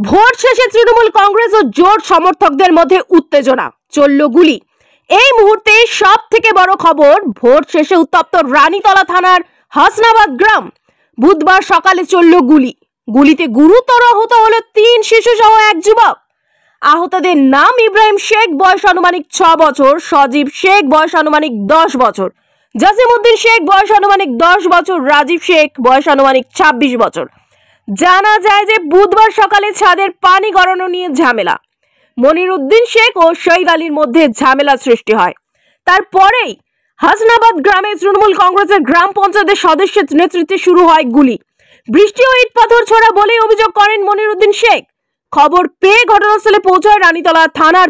Vote শেষে তৃণমূল কংগ্রেস ও জোট সমর্থকদের মধ্যে উত্তেজনা, চলল গুলি। এই মুহূর্তে সব থেকে বড় খবর, ভোট শেষে উত্তপ্ত রানীতলা থানার হাসনাবাদ গ্রাম। বুধবার সকালে চলল গুলিতে গুরুতর আহত হলো 3 শিশু সহ এক যুবক। আহতদের নাম ইব্রাহিম শেখ, বয়স আনুমানিক 6 বছর, সজীব শেখ, বয়স আনুমানিক 10 বছর, জাসিমউদ্দিন শেখ, বয়স আনুমানিক 10 বছর, রাজীব শেখ, বয়স আনুমানিক 26 বছর। জানা যায় যে বুধবার সকালে ছাদের পানি গড়ানো নিয়ে ঝামেলা। মনিরউদ্দিন শেখ ও শহীদ আলীর মধ্যে ঝামেলা সৃষ্টি হয়। তারপরেই হাসনাবাদ গ্রামে তৃণমূল কংগ্রেসের গ্রাম পঞ্চায়েতের সদস্যের নেতৃত্বে শুরু হয় গুলি। বৃষ্টি ও ইট পাথর ছোড়া বলেই অভিযোগ করেন মনিরউদ্দিন শেখ। খবর পেয়ে ঘটনাস্থলে পৌঁছায় রানীতলা থানার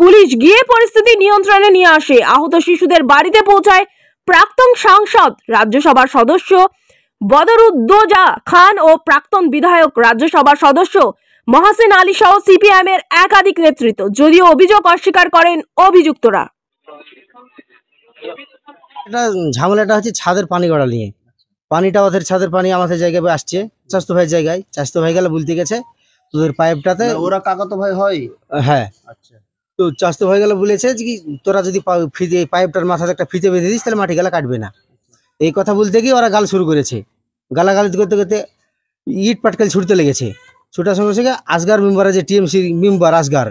পুলিশ গিয়ে পরিস্থিতি নিয়ন্ত্রণে নিয়ে আসে। আহত শিশুদের বাড়িতে পৌঁছায় প্রাক্তন সাংসদ, রাজ্যসভার সদস্য বদরুদ্দোজা খান ও প্রাক্তন বিধায়ক, রাজ্যসভার সদস্য মহাসিন আলী সহ সিপিআইএম এর একাধিক নেতৃত্ব, যদিও অভিযোগ অস্বীকার করেন অভিযুক্তরা। এটা ঝামেলাটা হচ্ছে ছাদের পানি গড়া নিয়ে। পানিটা ওদের ছাদের পানি আমাদের জায়গায় আসছে, চাস্তো ভাইয়ের জায়গায়। চাস্তো ভাই গেলে বলতে গেছে তোদের পাইপটাতে, ওরা কাকাতো ভাই হয়। হ্যাঁ, আচ্ছা। তো চাস্তো ভাই গেলে বলেছে যে কি তোরা যদি ফিতে পাইপটার মাথাতে একটা ফিতে বেঁধে দিস তাহলে মাটি গেলা কাটবে না। এই কথা বলতে গিয়ে ওরা গাল শুরু করেছে। গালাগালি করতে করতে ইট পাটকেল ছুটতে লেগেছে। ছুটার সঙ্গে সঙ্গে আসগার মেম্বারের যে টিএমসি মেম্বার আসগার,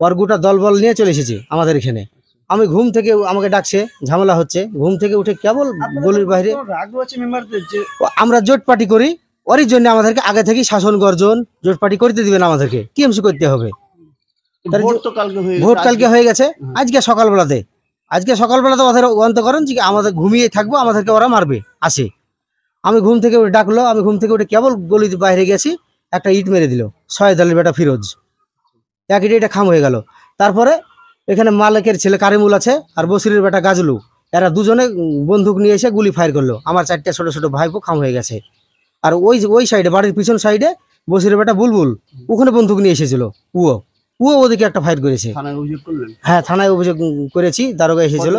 ওর গোটা দলবল নিয়ে চলে এসেছে আমাদের এখানে। আমি ঘুম থেকে, আমাকে ডাকছে, ঝামেলা হচ্ছে, ঘুম থেকে উঠে কেবল গলির বাইরে। আমরা জোট পার্টি করি, ওরই জন্য আমাদেরকে আগে থেকেই শাসন গর্জন, জোট পার্টি করতে দিবেন আমাদেরকে, টিএমসি করতে হবে। ভোট কালকে হয়ে গেছে, আজকে সকালবেলাতে ওদের অন্তকরণ যে আমাদের ঘুমিয়ে থাকবো, আমাদেরকে ওরা মারবে আসে। আমি ঘুম থেকে উঠে ডাকলো, আমি ঘুম থেকে উঠে কেবল গলির বাইরে গেছি, একটা ইট মেরে দিল শহীদ আলীর বেটা ফিরোজ। এক ইটে এটা খাম হয়ে গেল। তারপরে এখানে মালিকের ছেলে কারিমুল আছে আর বসিরের বেটা গাজলু, এরা দুজনে বন্দুক নিয়ে এসে গুলি ফায়ার করলো। আমার 4টে ছোট ছোট ভাইপো খাম হয়ে গেছে। আর ওই সাইডে, বাড়ির পিছন সাইডে বসিরের বেটা বুলবুল, ওখানে বন্দুক নিয়ে এসেছিল। ও ওদিকে একটা ফাইট করেছে। হ্যাঁ, থানায় অভিযোগ করেছি, দারোগা এসেছিল।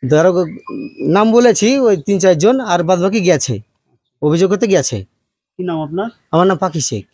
দারোগা নাম বলেছি, ওই 3-4 জন, আর বাদ বাকি গেছে, অভিযোগ করতে গেছে। কি নাম আপনার? আমার নাম পাখি শেখ।